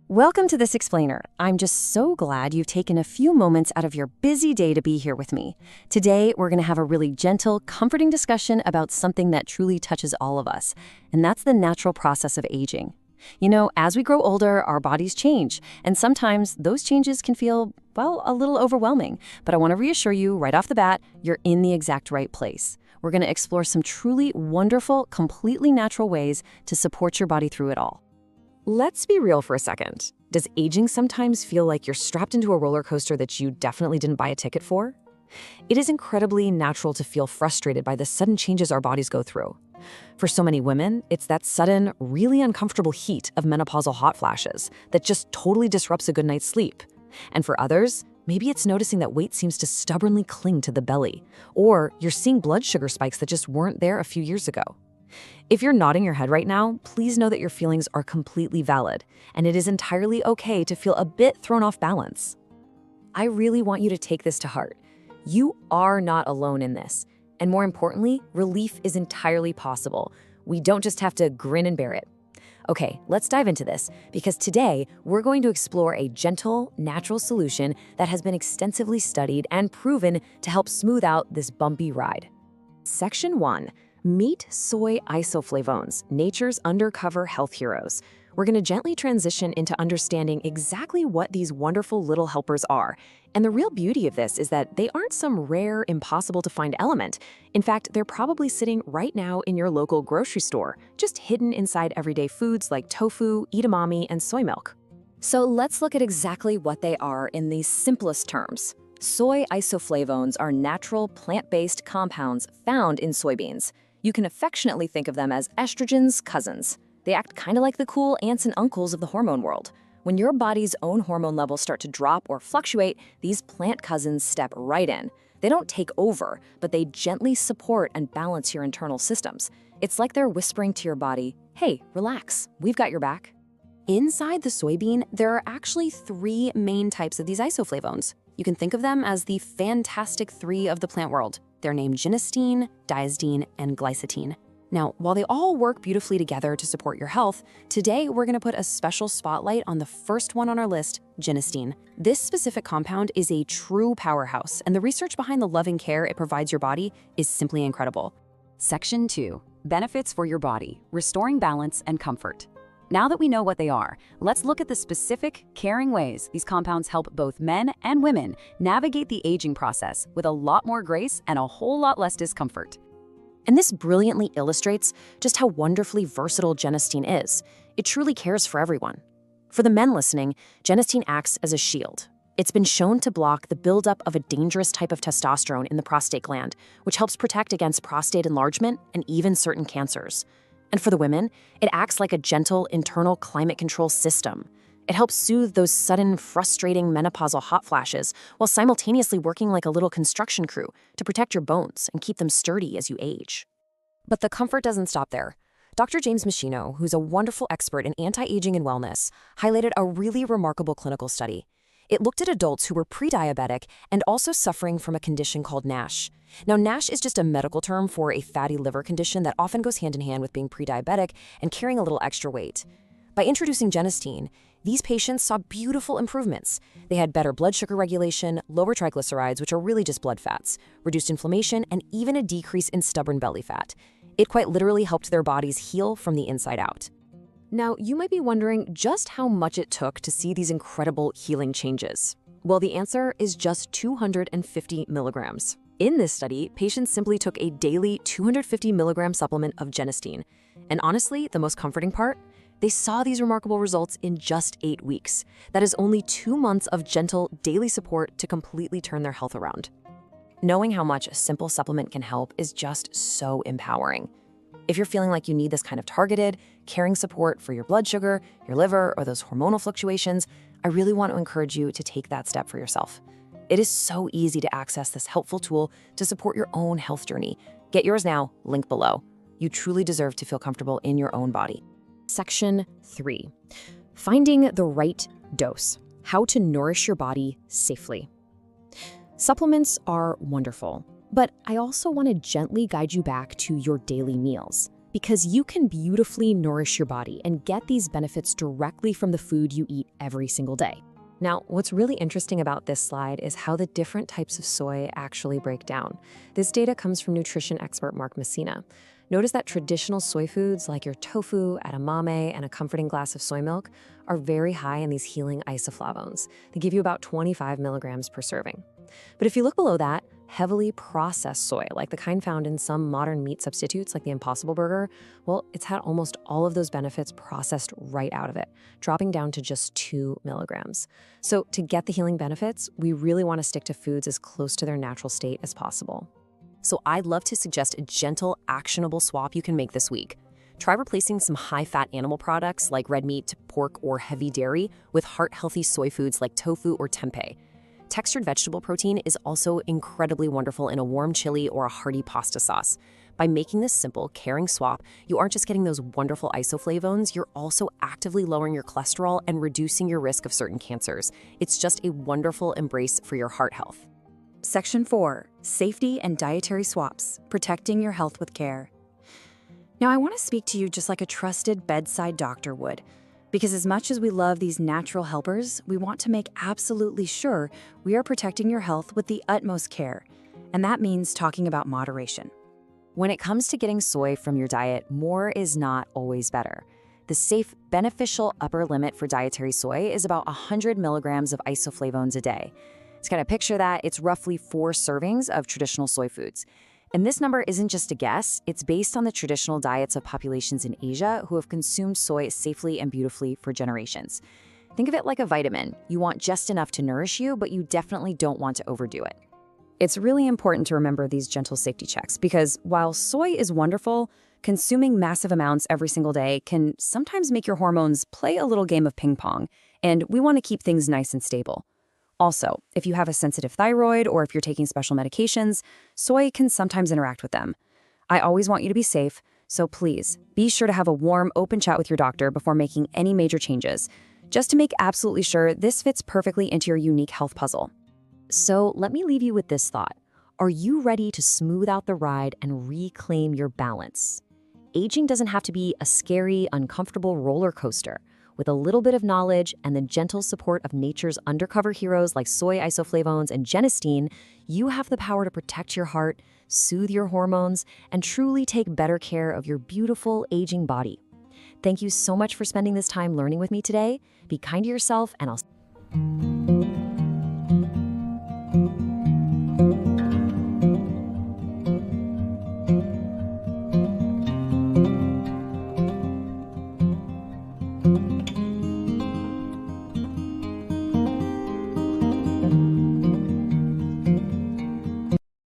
Welcome to This Explainer. I'm just so glad you've taken a few moments out of your busy day to be here with me. Today, we're going to have a really gentle, comforting discussion about something that truly touches all of us, and that's the natural process of aging. You know, as we grow older, our bodies change, and sometimes those changes can feel, well, a little overwhelming. But I want to reassure you right off the bat, you're in the exact right place. We're going to explore some truly wonderful, completely natural ways to support your body through it all. Let's be real for a second. Does aging sometimes feel like you're strapped into a roller coaster that you definitely didn't buy a ticket for? It is incredibly natural to feel frustrated by the sudden changes our bodies go through. For so many women, it's that sudden, really uncomfortable heat of menopausal hot flashes that just totally disrupts a good night's sleep. And for others, maybe it's noticing that weight seems to stubbornly cling to the belly, or you're seeing blood sugar spikes that just weren't there a few years ago. If you're nodding your head right now, please know that your feelings are completely valid, and it is entirely okay to feel a bit thrown off balance. I really want you to take this to heart. You are not alone in this, and more importantly, relief is entirely possible. We don't just have to grin and bear it. Okay, let's dive into this, because today we're going to explore a gentle, natural solution that has been extensively studied and proven to help smooth out this bumpy ride. Section 1. Meet soy isoflavones, nature's undercover health heroes. We're going to gently transition into understanding exactly what these wonderful little helpers are. And the real beauty of this is that they aren't some rare, impossible-to-find element. In fact, they're probably sitting right now in your local grocery store, just hidden inside everyday foods like tofu, edamame, and soy milk. So let's look at exactly what they are in the simplest terms. Soy isoflavones are natural, plant-based compounds found in soybeans. You can affectionately think of them as estrogen's cousins. They act kind of like the cool aunts and uncles of the hormone world. When your body's own hormone levels start to drop or fluctuate, these plant cousins step right in. They don't take over, but they gently support and balance your internal systems. It's like they're whispering to your body, hey, relax, we've got your back. Inside the soybean, there are actually 3 main types of these isoflavones. You can think of them as the fantastic 3 of the plant world. They're named genistein, diastein, and glycine. Now, while they all work beautifully together to support your health, today we're going to put a special spotlight on the first one on our list, genistein. This specific compound is a true powerhouse, and the research behind the loving care it provides your body is simply incredible. Section 2. Benefits for your body, restoring balance and comfort. Now that we know what they are, let's look at the specific, caring ways these compounds help both men and women navigate the aging process with a lot more grace and a whole lot less discomfort. And this brilliantly illustrates just how wonderfully versatile genistein is. It truly cares for everyone. For the men listening, genistein acts as a shield. It's been shown to block the buildup of a dangerous type of testosterone in the prostate gland, which helps protect against prostate enlargement and even certain cancers. And for the women, it acts like a gentle internal climate control system. It helps soothe those sudden, frustrating menopausal hot flashes while simultaneously working like a little construction crew to protect your bones and keep them sturdy as you age. But the comfort doesn't stop there. Dr. James Machino, who's a wonderful expert in anti-aging and wellness, highlighted a really remarkable clinical study. It looked at adults who were pre-diabetic and also suffering from a condition called NASH. Now, NASH is just a medical term for a fatty liver condition that often goes hand in hand with being pre-diabetic and carrying a little extra weight. By introducing genistein, these patients saw beautiful improvements. They had better blood sugar regulation, lower triglycerides, which are really just blood fats, reduced inflammation, and even a decrease in stubborn belly fat. It quite literally helped their bodies heal from the inside out. Now, you might be wondering just how much it took to see these incredible healing changes. Well, the answer is just 250 milligrams. In this study, patients simply took a daily 250 milligram supplement of genistein. And honestly, the most comforting part? They saw these remarkable results in just 8 weeks. That is only 2 months of gentle, daily support to completely turn their health around. Knowing how much a simple supplement can help is just so empowering. If you're feeling like you need this kind of targeted, caring support for your blood sugar, your liver, or those hormonal fluctuations, I really want to encourage you to take that step for yourself. It is so easy to access this helpful tool to support your own health journey. Get yours now, link below. You truly deserve to feel comfortable in your own body. Section 3. Finding the right dose. How to nourish your body safely. Supplements are wonderful, but I also want to gently guide you back to your daily meals. Because you can beautifully nourish your body and get these benefits directly from the food you eat every single day. Now, what's really interesting about this slide is how the different types of soy actually break down. This data comes from nutrition expert Mark Messina. Notice that traditional soy foods like your tofu, edamame, and a comforting glass of soy milk are very high in these healing isoflavones. They give you about 25 milligrams per serving. But if you look below that, heavily processed soy, like the kind found in some modern meat substitutes like the Impossible Burger, well, it's had almost all of those benefits processed right out of it, dropping down to just 2 milligrams. So to get the healing benefits, we really want to stick to foods as close to their natural state as possible. So I'd love to suggest a gentle, actionable swap you can make this week. Try replacing some high-fat animal products like red meat, pork, or heavy dairy with heart-healthy soy foods like tofu or tempeh. Textured vegetable protein is also incredibly wonderful in a warm chili or a hearty pasta sauce. By making this simple, caring swap, you aren't just getting those wonderful isoflavones, you're also actively lowering your cholesterol and reducing your risk of certain cancers. It's just a wonderful embrace for your heart health. Section 4. Safety and dietary swaps, protecting your health with care. Now, I want to speak to you just like a trusted bedside doctor would, because as much as we love these natural helpers, we want to make absolutely sure we are protecting your health with the utmost care, and that means talking about moderation. When it comes to getting soy from your diet, more is not always better. The safe, beneficial upper limit for dietary soy is about 100 milligrams of isoflavones a day. To kind of picture that, it's roughly 4 servings of traditional soy foods. And this number isn't just a guess, it's based on the traditional diets of populations in Asia who have consumed soy safely and beautifully for generations. Think of it like a vitamin. You want just enough to nourish you, but you definitely don't want to overdo it. It's really important to remember these gentle safety checks because while soy is wonderful, consuming massive amounts every single day can sometimes make your hormones play a little game of ping pong, and we want to keep things nice and stable. Also, if you have a sensitive thyroid or if you're taking special medications, soy can sometimes interact with them. I always want you to be safe, so please be sure to have a warm, open chat with your doctor before making any major changes, just to make absolutely sure this fits perfectly into your unique health puzzle. So let me leave you with this thought. Are you ready to smooth out the ride and reclaim your balance? Aging doesn't have to be a scary, uncomfortable roller coaster. With a little bit of knowledge and the gentle support of nature's undercover heroes like soy isoflavones and genistein, you have the power to protect your heart, soothe your hormones, and truly take better care of your beautiful aging body. Thank you so much for spending this time learning with me today. Be kind to yourself, and I'll